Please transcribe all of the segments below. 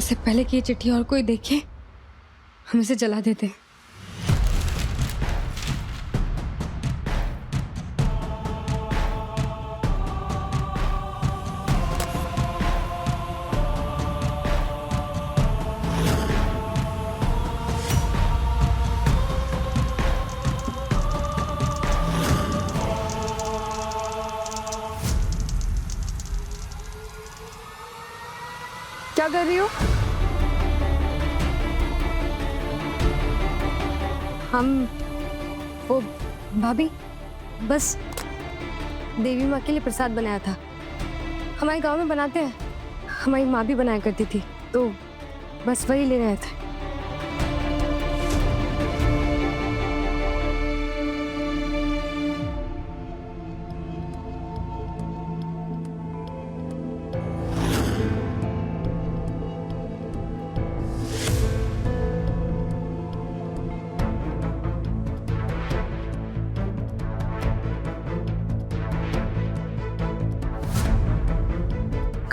इससे पहले कि ये चिट्ठी और कोई देखे, हम इसे जला देते हैं। क्या कर रही हो? वो भाभी, बस देवी माँ के लिए प्रसाद बनाया था। हमारे गांव में बनाते हैं, हमारी माँ भी बनाया करती थी, तो बस वही ले रहे थे।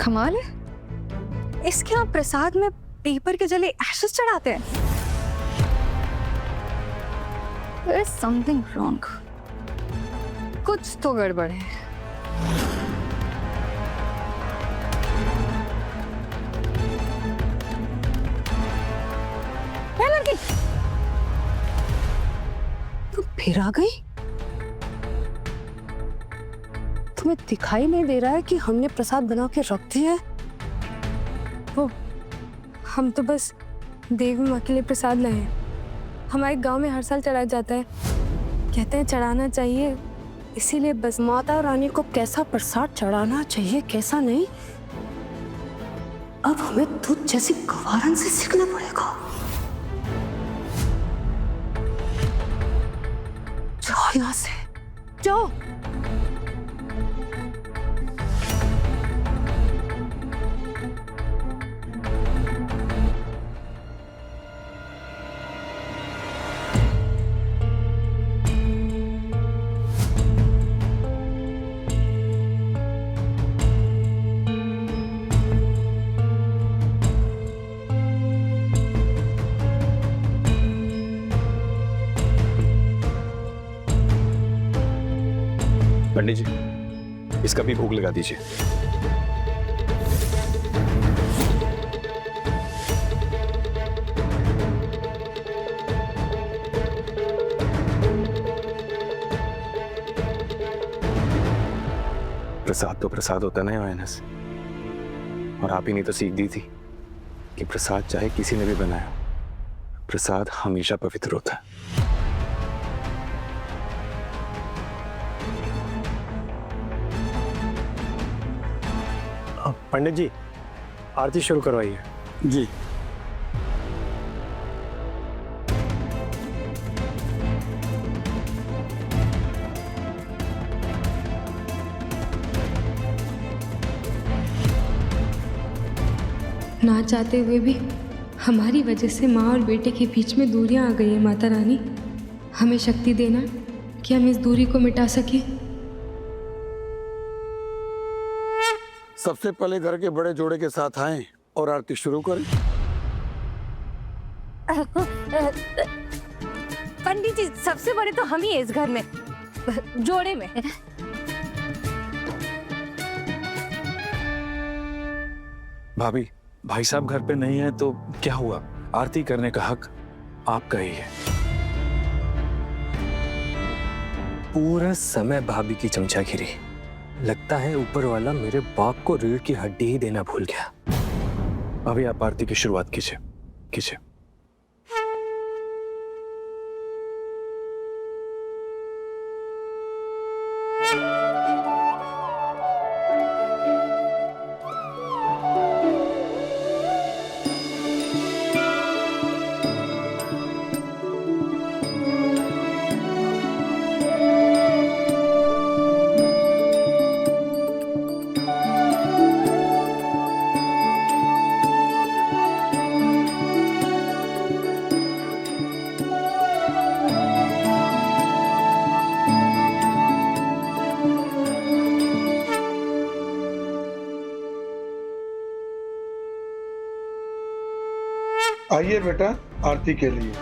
कमाल है, इसके यहाँ प्रसाद में पेपर के जले एशेस चढ़ाते हैं। There is something wrong. कुछ तो गड़बड़ है। लड़की, तुम फिर आ गई? तुम्हें दिखाई नहीं दे रहा है कि हमने प्रसाद बना के रख दिया है? वो हम तो बस देवी माँ के लिए प्रसाद लाए हैं। हमारे गांव में हर साल चढ़ाया जाता है, कहते हैं चढ़ाना चाहिए, इसीलिए बस माता रानी को कैसा प्रसाद चढ़ाना चाहिए कैसा नहीं, अब हमें दूध जैसी गवारन से सीखना पड़ेगा। जाओ यहाँ से, जाओ। पंडित जी, इसका भी भोग लगा दीजिए। प्रसाद तो प्रसाद होता ना योहानस, और आप ही ने तो सीख दी थी कि प्रसाद चाहे किसी ने भी बनाया, प्रसाद हमेशा पवित्र होता है। पंडित जी, आरती शुरू करवाइए। जी। ना चाहते हुए भी हमारी वजह से माँ और बेटे के बीच में दूरियां आ गई है। माता रानी, हमें शक्ति देना कि हम इस दूरी को मिटा सकें। सबसे पहले घर के बड़े जोड़े के साथ आएं और आरती शुरू करें। पंडित जी, सबसे बड़े तो हम ही हैं इस घर में, जोड़े में। भाभी, भाई साहब घर पे नहीं है तो क्या हुआ, आरती करने का हक आपका ही है। पूरा समय भाभी की चमचागिरी, लगता है ऊपर वाला मेरे बाप को रीढ़ की हड्डी ही देना भूल गया। अभी आप आरती की शुरुआत कीजिए, कीजिए। आइए बेटा आरती के लिए।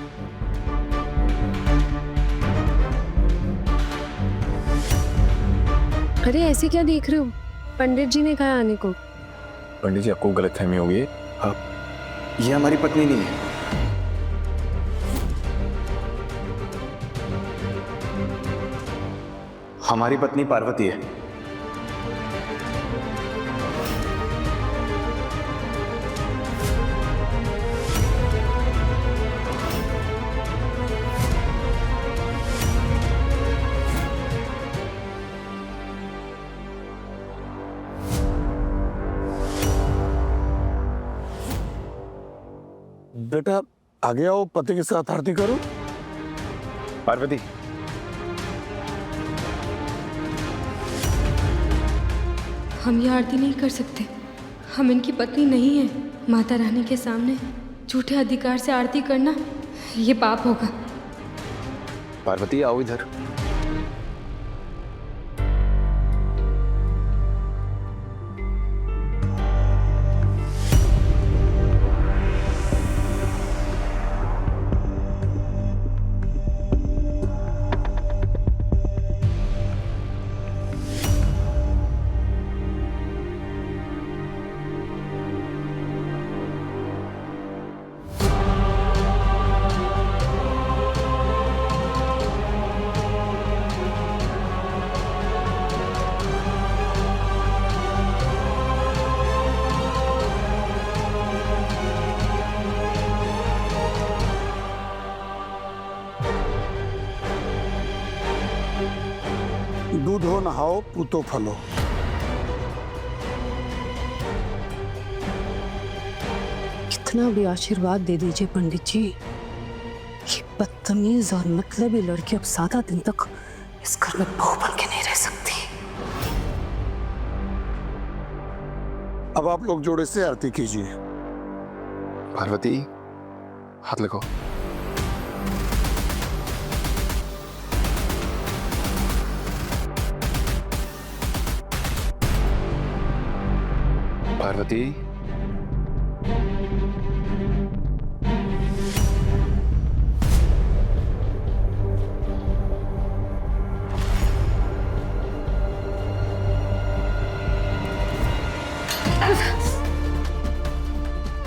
अरे ऐसे क्या देख रहे हो? पंडित जी ने कहा आने को। पंडित जी, आपको गलतफहमी हो गई। आप, ये हमारी पत्नी नहीं है। हमारी पत्नी पार्वती है। बेटा आगे आओ, पति के साथ आरती करो। पार्वती, हम ये आरती नहीं कर सकते। हम इनकी पत्नी नहीं है। माता रानी के सामने झूठे अधिकार से आरती करना ये पाप होगा। पार्वती आओ इधर। दूधो नहाओ पूतो फलो। कितना भी आशीर्वाद दे दीजिए पंडित जी, ये बदतमीज और मतलबी लड़की अब 7 दिन तक इस घर में बहू बन के नहीं रह सकती। अब आप लोग जोड़े से आरती कीजिए। पार्वती, हाथ लगाओ। पार्वती,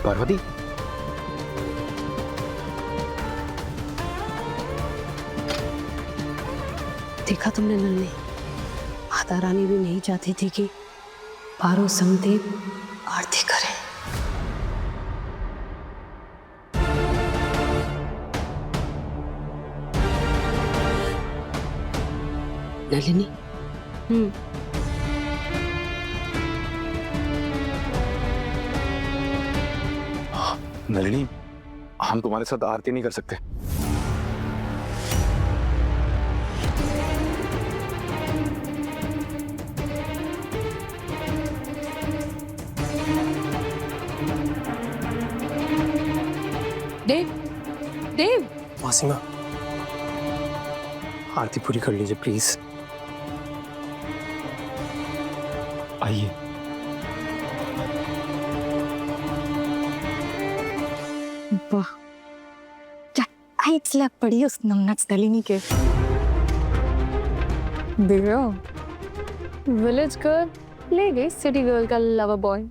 पार्वती, देखा तुमने नन्हे, माता रानी भी नहीं चाहती थी कि पारो समदेव आरती करे। नलिनी, नलिनी, हम तुम्हारे साथ आरती नहीं कर सकते। देव, देव, मासीमा, आरती पूरी कर लीजिए प्लीज। आइए। वाह, क्या हाइट लग पड़ी उस नमनच नलिनी के। दिव्या, विलेज गर्ल ले गई सिटी गर्ल का लवर बॉय।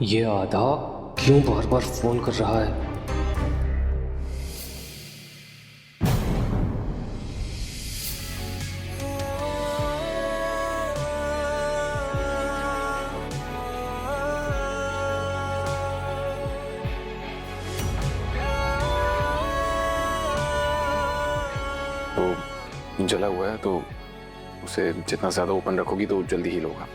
ये आधा क्यों बार बार फोन कर रहा है? तो जला हुआ है, तो उसे जितना ज्यादा ओपन रखोगी तो जल्दी हील होगा।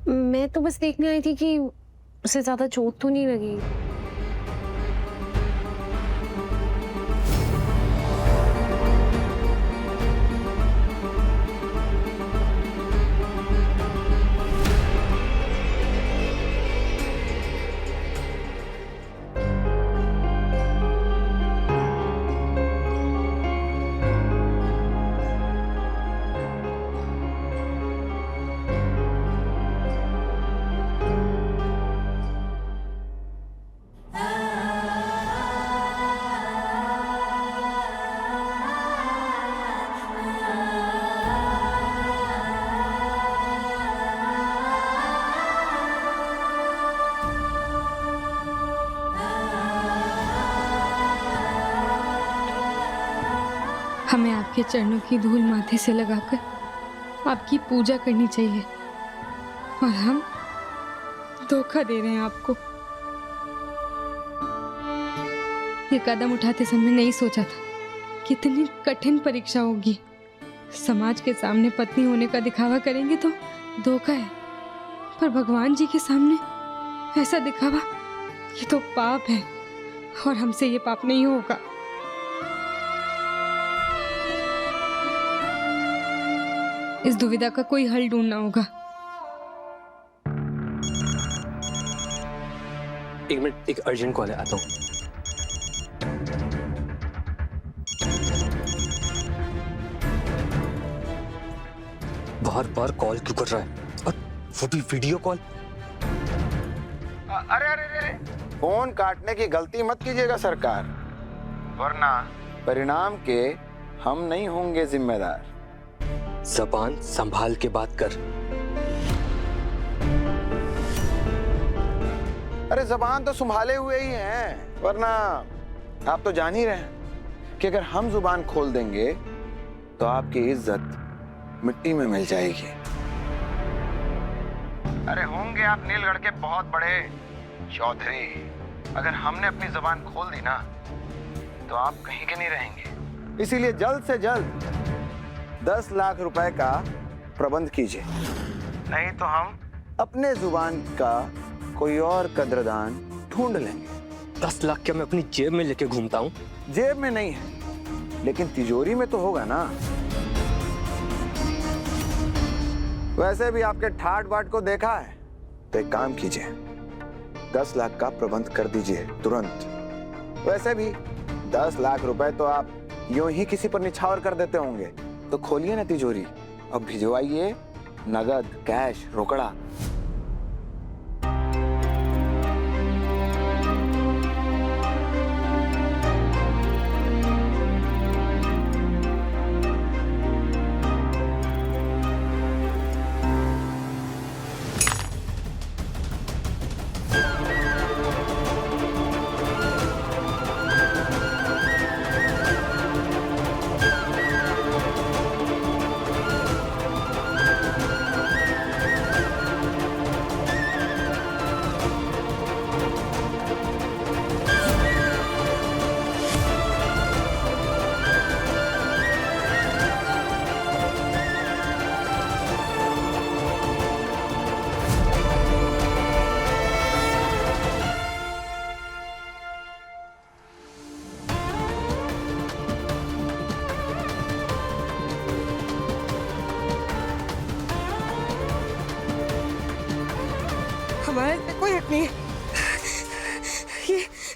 मैं तो बस देखने आई थी कि उसे ज्यादा चोट तो नहीं लगी। आपके चरणों की धूल माथे से लगाकर आपकी पूजा करनी चाहिए, और हम धोखा दे रहे हैं आपको। ये कदम उठाते समय नहीं सोचा था कितनी कठिन परीक्षा होगी। समाज के सामने पत्नी होने का दिखावा करेंगे तो धोखा है, पर भगवान जी के सामने ऐसा दिखावा, ये तो पाप है, और हमसे ये पाप नहीं होगा। इस दुविधा का कोई हल ढूंढना होगा। एक मिनट, एक अर्जेंट कॉल है, आता हूँ। बार बार कॉल क्यों कर रहा है, और वो भी वीडियो कॉल? अरे अरे अरे, फोन काटने की गलती मत कीजिएगा सरकार, वरना परिणाम के हम नहीं होंगे जिम्मेदार। जबान संभाल के बात कर। अरे जबान तो संभाले हुए ही हैं, वरना आप तो जान ही रहे हैं कि अगर हम जुबान खोल देंगे तो आपकी इज्जत मिट्टी में मिल जाएगी। अरे होंगे आप नीलगढ़ के बहुत बड़े चौधरी, अगर हमने अपनी जुबान खोल दी ना तो आप कहीं के नहीं रहेंगे। इसीलिए जल्द से जल्द 10 लाख रुपए का प्रबंध कीजिए, नहीं तो हम अपने जुबान का कोई और कद्रदान ढूंढ लेंगे। 10 लाख क्या मैं अपनी जेब में लेके घूमता हूँ? जेब में नहीं है, लेकिन तिजोरी में तो होगा ना। वैसे भी आपके ठाट बाट को देखा है, तो एक काम कीजिए, 10 लाख का प्रबंध कर दीजिए तुरंत। वैसे भी 10 लाख रुपए तो आप यूं ही किसी पर निछावर कर देते होंगे, तो खोलिए ना तिजोरी और भिजवाइए नगद, कैश, रोकड़ा। हमारे पे कोई हक नहीं है।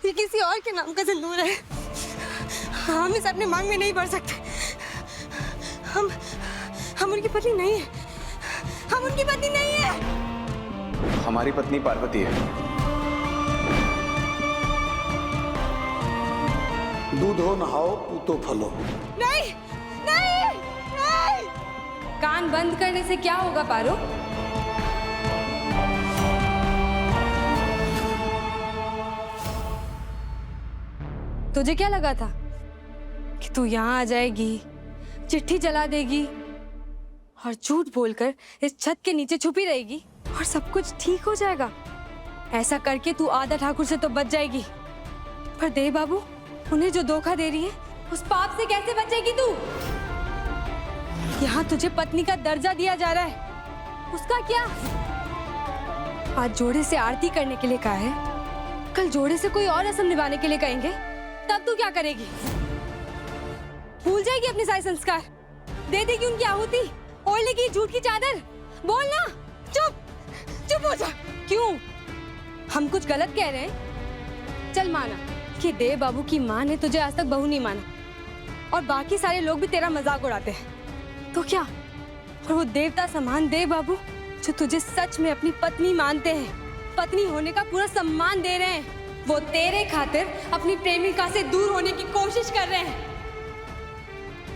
ये किसी और के नाम का सिंदूर है। हम इसे अपने मांग में नहीं भर सकते। हम उनकी पत्नी नहीं है। हम उनकी पत्नी नहीं है। हमारी पत्नी पार्वती है। दूधो नहाओ, पूतो फलो। नहीं नहीं नहीं। कान बंद करने से क्या होगा पारो? तुझे क्या लगा था कि तू यहाँ आ जाएगी, चिट्ठी जला देगी और झूठ बोलकर इस छत के नीचे छुपी रहेगी और सब कुछ ठीक हो जाएगा? ऐसा करके तू आदा ठाकुर से तो बच जाएगी, पर देव बाबू उन्हें जो धोखा दे रही है, उस पाप से कैसे बचेगी तू? यहाँ तुझे पत्नी का दर्जा दिया जा रहा है, उसका क्या? आज जोड़े से आरती करने के लिए कहा है, कल जोड़े से कोई और रस्म निभाने के लिए कहेंगे, तब तू क्या करेगी? भूल जाएगी अपने सारे संस्कार, दे देगी उनकी आहुति, ओढ़ लेगी झूठ की चादर? बोल ना, चुप हो जा। क्यों, हम कुछ गलत कह रहे हैं? चल माना कि देव बाबू की माँ ने तुझे आज तक बहू नहीं माना और बाकी सारे लोग भी तेरा मजाक उड़ाते हैं, तो क्या? और वो देवता समान देव बाबू जो तुझे सच में अपनी पत्नी मानते हैं, पत्नी होने का पूरा सम्मान दे रहे हैं, वो तेरे खातिर अपनी प्रेमिका से दूर होने की कोशिश कर रहे हैं।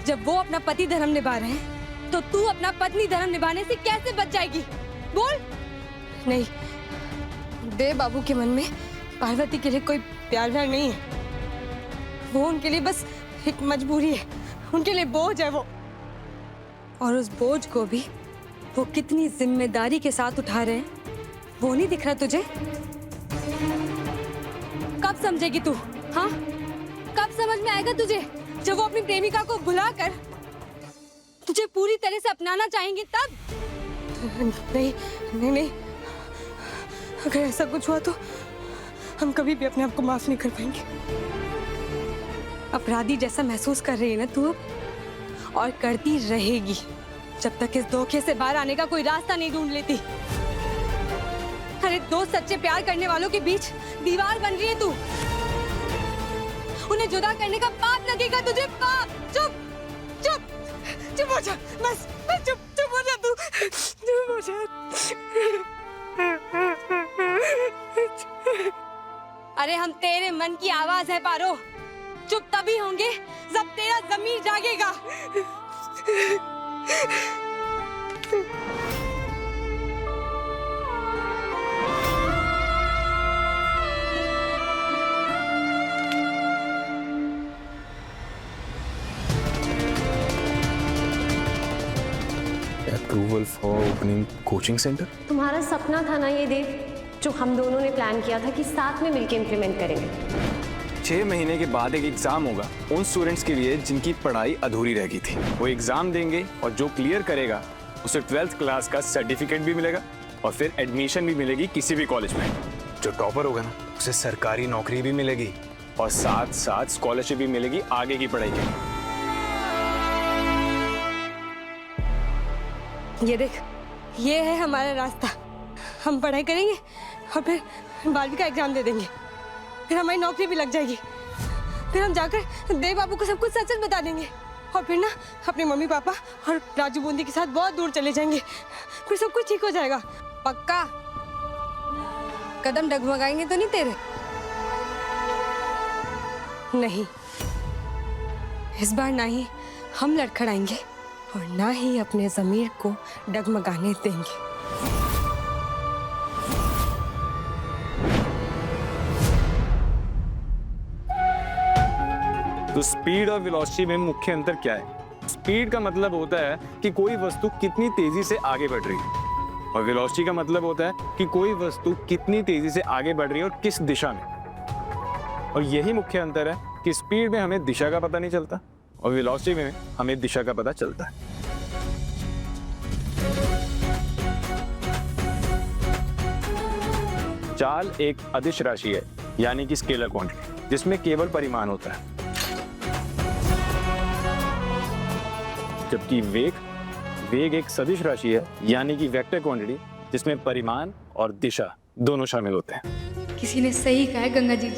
जब वो अपना पति धर्म निभा रहे हैं, तो तू अपना पत्नी धर्म निभाने से कैसे बच जाएगी? बोल। नहीं, देव बाबू के मन में पार्वती के लिए कोई प्यार व्यार नहीं है। वो उनके लिए बस एक मजबूरी है, उनके लिए बोझ है वो। और उस बोझ को भी वो कितनी जिम्मेदारी के साथ उठा रहे हैं, वो नहीं दिख रहा तुझे? कब समझेगी तू? हाँ, कब समझ में आएगा तुझे? जब वो अपनी प्रेमिका को भुलाकर तुझे पूरी तरह से अपनाना चाहेंगे तब? नहीं नहीं नहीं, अगर ऐसा कुछ हुआ तो हम कभी भी अपने आप को माफ नहीं कर पाएंगे। अपराधी जैसा महसूस कर रही है ना तू अब, और करती रहेगी जब तक इस धोखे से बाहर आने का कोई रास्ता नहीं ढूंढ लेती। अरे दो सच्चे प्यार करने वालों के बीच दीवार बन रही है तू। उन्हें जुदा करने का पाप लगेगा तुझे, पाप। चुप चुप चुप हो जा, बस चुप चुप हो जा तू, चुप हो जा। अरे हम तेरे मन की आवाज है पारो, चुप तभी होंगे जब तेरा ज़मीर जागेगा। Approval for opening coaching centre? तुम्हारा सपना था ना ये देव, जो हम दोनों ने प्लान किया था कि साथ में मिलकर इम्प्लीमेंट करेंगे। 6 महीने के बाद एक एग्जाम होगा उन स्टूडेंट्स के लिए जिनकी पढ़ाई अधूरी रह गई थी। वो एग्जाम देंगे और जो क्लियर करेगा उसे 12th क्लास का सर्टिफिकेट भी मिलेगा और फिर एडमिशन भी मिलेगी किसी भी कॉलेज में। जो टॉपर होगा ना उसे सरकारी नौकरी भी मिलेगी और साथ साथ स्कॉलरशिप भी मिलेगी आगे की पढ़ाई के लिए। ये देख, ये है हमारा रास्ता। हम पढ़ाई करेंगे और फिर 12वीं का एग्जाम दे देंगे, फिर हमारी नौकरी भी लग जाएगी, फिर हम जाकर देव बाबू को सब कुछ सच सच बता देंगे और फिर ना अपने मम्मी पापा और राजू बूंदी के साथ बहुत दूर चले जाएंगे। फिर सब कुछ ठीक हो जाएगा, पक्का। कदम डगमगाएंगे तो नहीं तेरे? नहीं, इस बार ना ही हम लड़खड़ाएंगे और ना ही अपने ज़मीर को डगमगाने देंगे। तो स्पीड और वेलोसिटी में मुख्य अंतर क्या है? स्पीड का मतलब होता है कि कोई वस्तु कितनी तेजी से आगे बढ़ रही है और वेलोसिटी का मतलब होता है कि कोई वस्तु कितनी तेजी से आगे बढ़ रही है और किस दिशा में। और यही मुख्य अंतर है कि स्पीड में हमें दिशा का पता नहीं चलता और वेलोसिटी में हमें दिशा का पता चलता है। चाल एक अदिश राशि है, यानी कि स्केलर क्वांटिटी, जिसमें केवल परिमाण होता है, जबकि वेग एक सदिश राशि है, यानी कि वेक्टर क्वांटिटी, जिसमें परिमाण और दिशा दोनों शामिल होते हैं। किसी ने सही कहा है गंगा जी,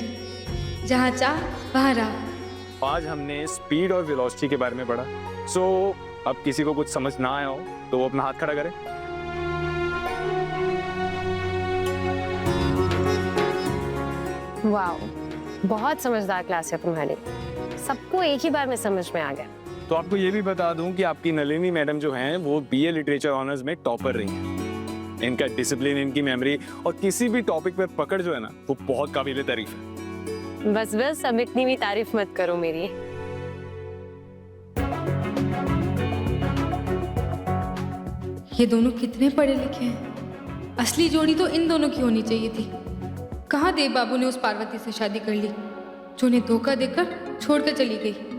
जहाँ चाह वहाँ राह। आज हमने स्पीड और वेलोसिटी के बारे में पढ़ा। अब किसी को कुछ समझ ना आया हो तो वो अपना हाथ खड़ा करे। वाह, बहुत समझदार क्लास है तुम्हारी, सबको एक ही बार में समझ में आ गया। तो आपको ये भी बता दूं कि आपकी नलिनी मैडम जो हैं वो BA लिटरेचर ऑनर्स में टॉपर रही हैं। इनका डिसिप्लिन, इनकी मेमोरी और किसी भी टॉपिक पे पकड़ जो है ना, वो बहुत काबिल तारीफ है। बस बस, अब इतनी भी तारीफ मत करो मेरी। ये दोनों कितने पढ़े लिखे हैं। असली जोड़ी तो इन दोनों की होनी चाहिए थी। कहाँ देव बाबू ने उस पार्वती से शादी कर ली जो उन्हें धोखा देकर छोड़कर चली गई।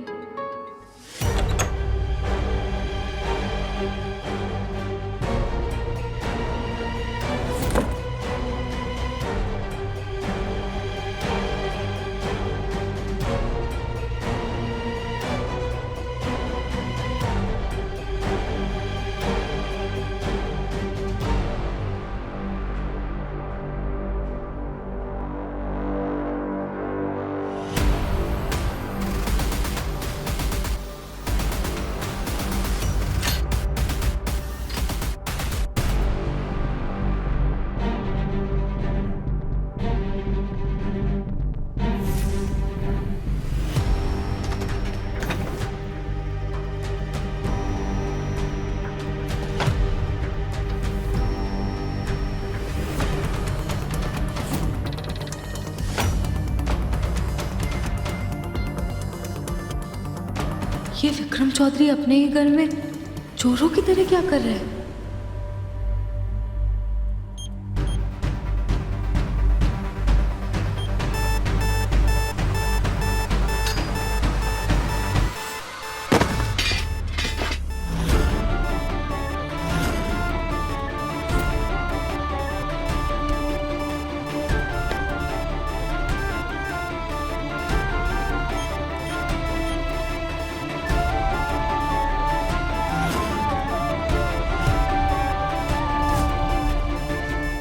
ये विक्रम चौधरी अपने ही घर में चोरों की तरह क्या कर रहे हैं?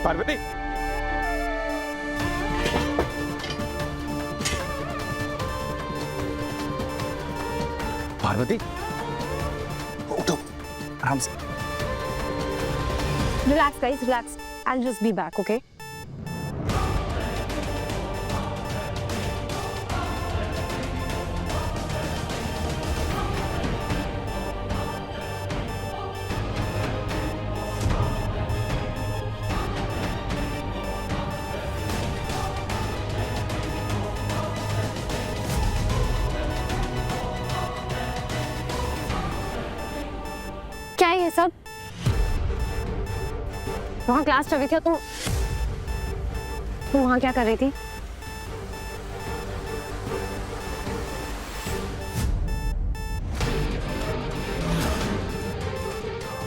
पार्वती, पार्वती, उठो आराम से। Relax, guys, relax. I'll just be back, okay? क्या है ये सब? वहाँ क्लास चल रही थी, तुम वहाँ क्या कर रही थी?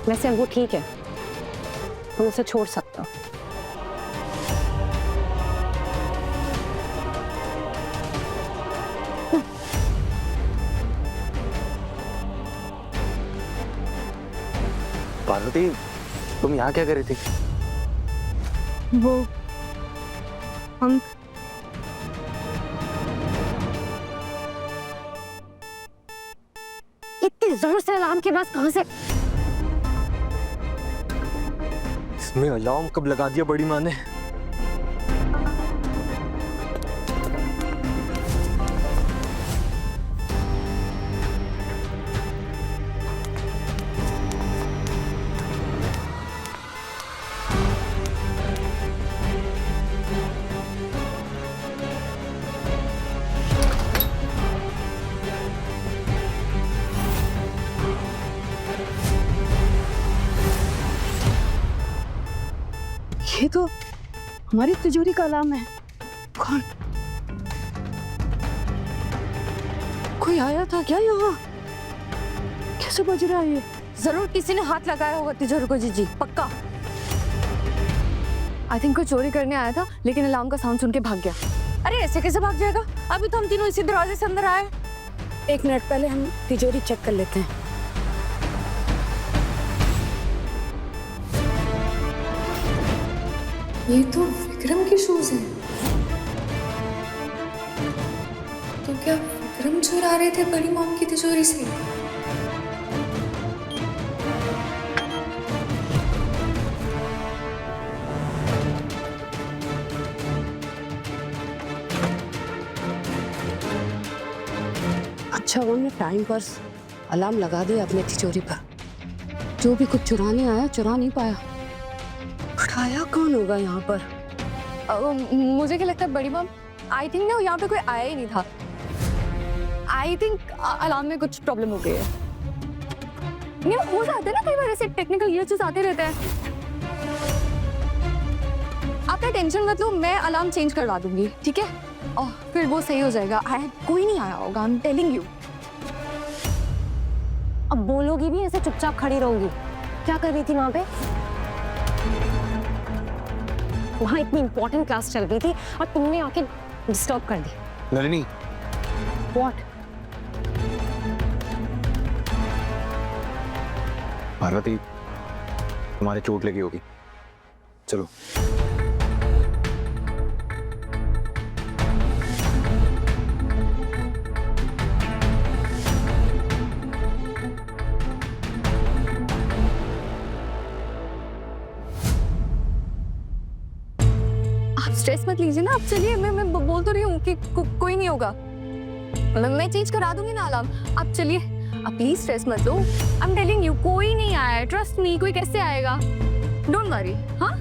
वैसे अब वो ठीक है, तुम उसे छोड़ सकते हो। पार्वती, तुम यहाँ क्या कर रही थी? वो हम इतनी जोर से अलार्म के पास कहाँ से? इसमें अलार्म कब लगा दिया बड़ी माँ ने? ये तो हमारी तिजोरी का अलार्म है। कौन? कोई आया था क्या यहाँ? कैसे बज रहा है ये? जरूर किसी ने हाथ लगाया होगा तिजोरी को जीजी, पक्का। आई थिंक कोई चोरी करने आया था, लेकिन अलार्म का साउंड सुन के भाग गया। अरे ऐसे कैसे भाग जाएगा? अभी तो हम तीनों इसी दरवाजे से अंदर आए। एक मिनट, पहले हम तिजोरी चेक कर लेते हैं। ये तो विक्रम के शूज हैं। तो क्या विक्रम चुरा रहे थे बड़ी मॉम की तिजोरी से? अच्छा वो ने टाइम पर अलार्म लगा दिया अपने तिजोरी पर। जो भी कुछ चुराने आया चुरा नहीं पाया। उठाया कौन होगा यहाँ पर? मुझे क्या लगता है बड़ी मॉम, आई थिंक ना यहाँ पे कोई आया ही नहीं था। आई थिंक अलार्म में कुछ प्रॉब्लम हो गई है। नहीं हो जाते हैं ना कई बार ऐसे टेक्निकल इश्यूज आते रहते हैं। आपका टेंशन मत लो, मैं अलार्म चेंज करवा दूंगी, ठीक है? और फिर वो सही हो जाएगा। कोई नहीं आया होगा, आई एम टेलिंग यू। अब बोलोगी भी ऐसे चुपचाप खड़ी रहूंगी? क्या कर रही थी वहां पे? वहां इतनी इंपॉर्टेंट क्लास चल रही थी और तुमने आके डिस्टर्ब कर दी। नलिनी, व्हाट? पार्वती, तुम्हारे चोट लगी होगी, चलो। स्ट्रेस मत लीजिए ना आप, चलिए। मैं बोल तो रही हूँ कि कोई नहीं होगा। मैं चेंज करा दूंगी ना अलार्म। आप चलिए, आप प्लीज स्ट्रेस मत लो। आई एम टेलिंग यू, कोई नहीं आया, ट्रस्ट मी। कोई कैसे आएगा? Don't worry. हाँ,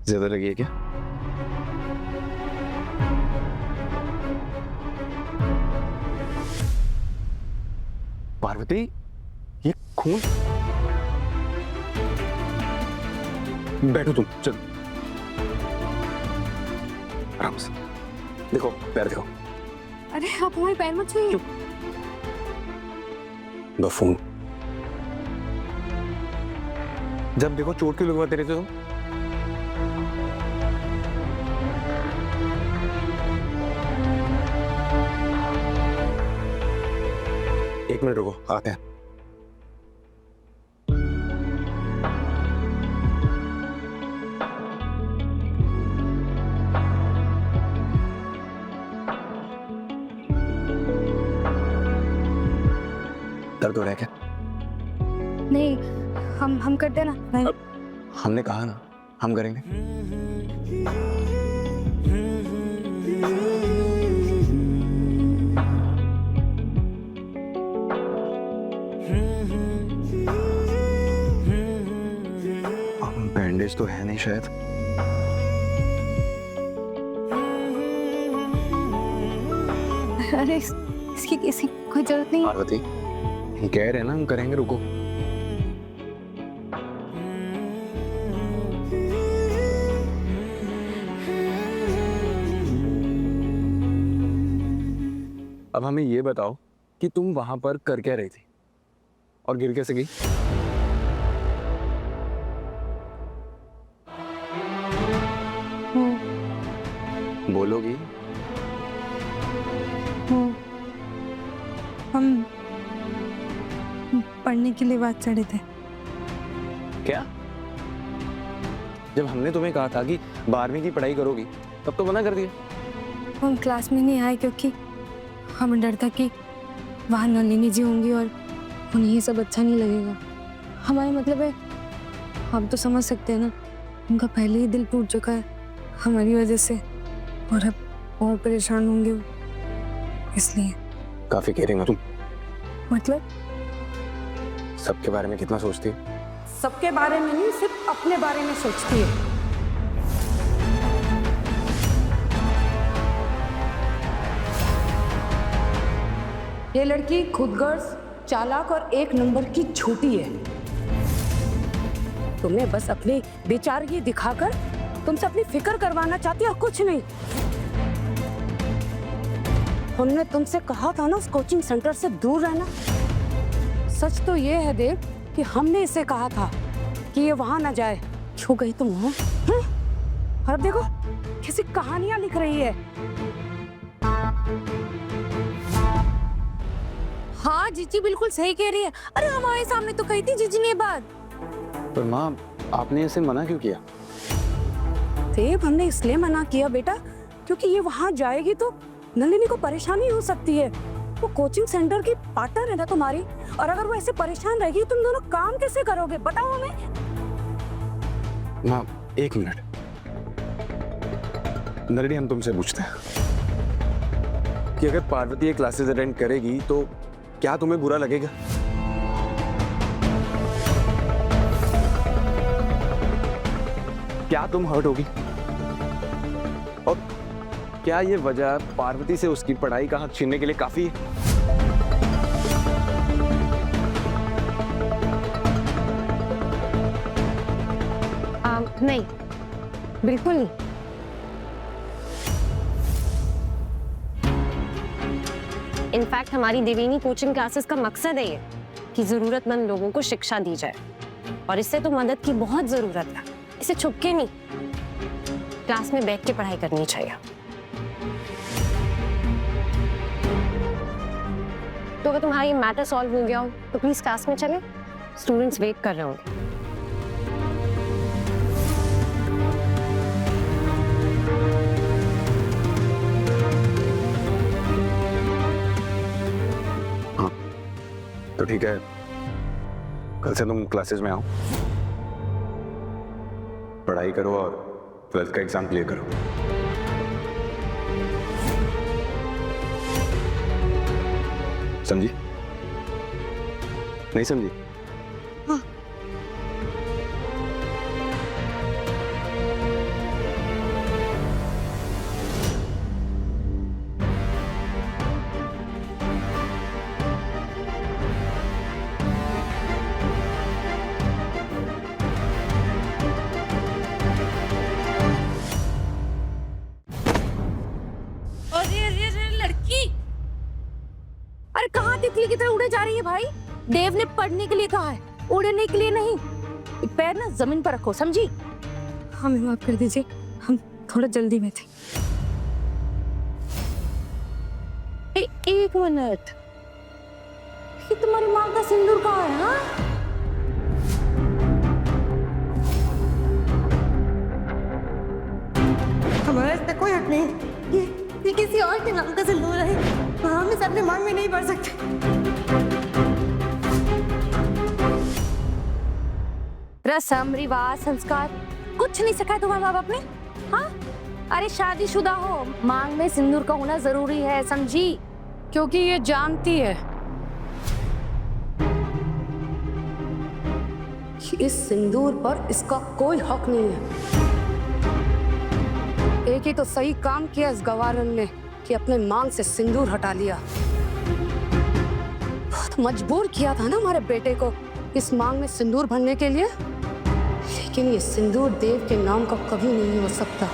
ज्यादा लगी है क्या? पार्वती, ये खून? बैठो तुम, चल आराम से। देखो पैर देखो। अरे आप हमारे पैर मत छूइए। बफून, जब देखो चोट क्यों लगवाते रहते तुम? एक मिनट रुको, आते हैं। दर्द हो रहा है क्या? नहीं, हम करते ना। नहीं। हमने कहा ना हम करेंगे। बैंडेज तो है नहीं शायद। अरे इसकी कोई जरूरत नहीं है। पार्वती, हम कह रहे हैं ना हम करेंगे, रुको। अब हमें ये बताओ कि तुम वहां पर कर क्या रही थी और गिर कैसे गई? बोलोगी? हम पढ़ने के लिए बात चढ़े थे। क्या? जब हमने तुम्हें कहा था कि 12वीं की पढ़ाई करोगी तब तो मना कर दिया। हम क्लास में नहीं आए क्योंकि हमें डर था कि वहाँ नलिनी जी होंगी और उन्हें ये सब अच्छा नहीं लगेगा। हमारा मतलब है, हम तो समझ सकते हैं ना, उनका पहले ही दिल टूट चुका है हमारी वजह से, और अब और परेशान होंगे वो, इसलिए। काफी केयरिंग हो तुम। मतलब सबके बारे में कितना सोचती हो? सबके बारे में नहीं, सिर्फ अपने बारे में सोचती है। ये लड़की खुदगर्ज, चालाक और एक नंबर की झूठी है। तुम्हें बस अपनी बेचारगी दिखाकर तुमसे अपनी फिक्र करवाना चाहती है और कुछ नहीं। हमने तुमसे कहा था ना उस कोचिंग सेंटर से दूर रहना। सच तो ये है देव कि हमने इसे कहा था कि ये वहां ना जाए। क्यों गई तुम वहां? और अब देखो किसी कहानियां लिख रही है। हाँ जीजी बिल्कुल सही कह रही है। अरे हमारे सामने तो कही थी जीजी ने ये बात। पर माँ, आपने इसे मना क्यों किया? देव, हमने इसलिए मना किया बेटा क्योंकि ये वहां जाएगी तो नलिनी को परेशानी हो सकती है। वो कोचिंग सेंटर की पार्टनर है ना तुम्हारी, और अगर वो ऐसे परेशान रहेगी तुम दोनों काम कैसे करोगे बताओ हमें। माँ एक मिनट, नलिनी हम तुमसे पूछते हैं कि अगर पार्वती ये क्लासेस अटेंड करेगी तो क्या तुम्हें बुरा लगेगा? क्या तुम हर्ट होगी? और क्या ये वजह पार्वती से उसकी पढ़ाई का हक छीनने के लिए काफी है? नहीं, बिल्कुल नहीं। इनफैक्ट हमारी देवीनी कोचिंग क्लासेस का मकसद है ये कि जरूरतमंद लोगों को शिक्षा दी जाए, और इससे तो मदद की बहुत जरूरत है। इसे छुप के नहीं, क्लास में बैठ के पढ़ाई करनी चाहिए। तो अगर तुम्हारा ये मैटर सॉल्व हो गया हो तो प्लीज क्लास में चले, स्टूडेंट्स वेट कर रहे होंगे। हाँ तो ठीक है, कल से तुम क्लासेस में आओ, पढ़ाई करो और 12th का एग्जाम क्लियर करो। समझी? नहीं समझी? हाँ। तितली की तरह उड़े जा रही है भाई। देव ने पढ़ने के लिए कहा है, उड़ने के लिए नहीं। पैर ना जमीन पर रखो, समझी? हमें माफ कर दीजिए, हम थोड़ा जल्दी में थे। एक मिनट, ये तुम्हारी माँ का सिंदूर कहाँ है? हाँ, हमारा इसमें कोई हक नहीं। ये किसी और के नाम का सिंदूर है, हम इसे अपने मांग में नहीं भर सकते। रस्म रिवाज संस्कार कुछ नहीं सिखाया तुम्हारे माँ बाप ने? हाँ, अरे शादीशुदा हो, मांग में सिंदूर का होना जरूरी है, समझी? क्योंकि ये जानती है कि इस सिंदूर पर इसका कोई हक नहीं है। एक ही तो सही काम किया इस गवारन ने कि अपने मांग से सिंदूर हटा लिया। बहुत मजबूर किया था ना हमारे बेटे को इस मांग में सिंदूर भरने के लिए, लेकिन ये सिंदूर देव के नाम का कभी नहीं हो सकता।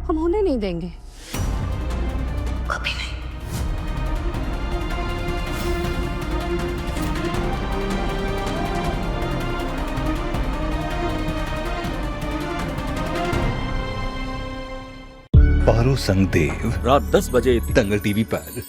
हम होने नहीं देंगे, कभी नहीं। पारो संग देव रात 10 बजे दंगल टीवी पर।